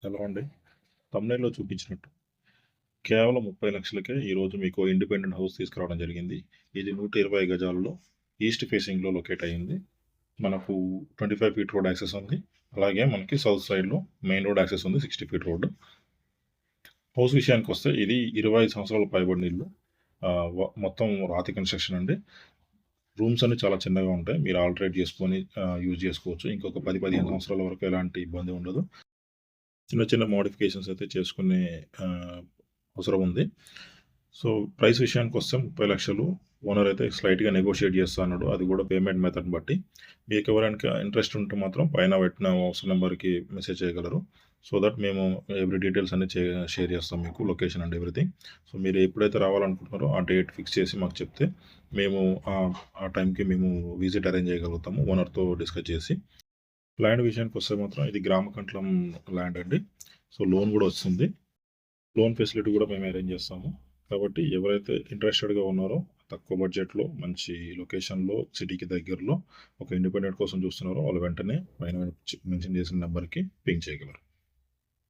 ఎలా అండి? థంబ్‌నెయిల్‌లో చూపించినట్టు కేవలం 30,00,000కే ఈరోజు మీకు ఇండిపెండెంట్ హౌస్ తీసుకురావడం జరిగింది. ఇది 120 గజాల్లో ఈస్ట్ ఫేసింగ్‌లో లొకేట్ అయ్యింది. మనకు 25 ఫీట్ రోడ్ యాక్సెస్ ఉంది. అలాగే మనకి సౌత్ సైడ్‌లో మెయిన్ రోడ్ యాక్సెస్ ఉంది 60 ఫీట్ రోడ్. హౌస్ విషయానికొస్తే ఇది 25 సంవత్సరాలు పైబడిన ఇల్లు. మొత్తం రాతి కన్‌స్ట్రక్షన్ అండి. రూమ్స్ అన్నీ చాలా చిన్నగా ఉంటాయి. మీరు ఆల్టరేట్ చేసుకొని యూజ్ చేసుకోవచ్చు. ఇంకొక 10, 15 సంవత్సరాల వరకు ఎలాంటి ఇబ్బంది ఉండదు. చిన్న చిన్న మోడిఫికేషన్స్ అయితే చేసుకునే ఆహ్, అవసరం ఉంది. సో, ప్రైస్ విషయానికొస్తే 30,00,000 ఓనర్ అయితే స్లైట్‌గా నెగోషియేట్ చేస్తా అన్నాడు. అది కూడా పేమెంట్ మెథడ్‌ని బట్టి. మీకు ఎవరైనా ఇంట్రెస్ట్ ఉంటే మాత్రం పైన పెట్టిన వాట్సాప్ నంబర్‌కి మెసేజ్ చేయగలరు. సో దట్ మేము ఎవ్రీ డీటెయిల్స్ అన్నీ షేర్ చేస్తాం మీకు. Location and everything. సో, మీరు ఎప్పుడైతే రావాలనుకుంటున్నారో ఆ డేట్ ఫిక్స్ చేసి మాకు చెప్తే మేము ఆ టైంకి మేము విజిట్ అరేంజ్ చేయగలుగుతాము ఓనర్‌తో డిస్కస్ చేసి. ల్యాండ్ విషయానికొస్తే మాత్రం ఇది గ్రామకంట్లం ల్యాండ్ అండి. సో, లోన్ కూడా వస్తుంది. లోన్ ఫెసిలిటీ కూడా మేము అరేంజ్ చేస్తాము. కాబట్టి ఎవరైతే ఇంట్రెస్టెడ్‌గా ఉన్నారో తక్కువ బడ్జెట్‌లో మంచి లొకేషన్‌లో సిటీకి దగ్గరలో ఒక ఇండిపెండెంట్ కోసం చూస్తున్నారో వాళ్ళు వెంటనే పైన మెన్షన్ చేసిన నంబర్‌కి పింగ్ చేయగలరు.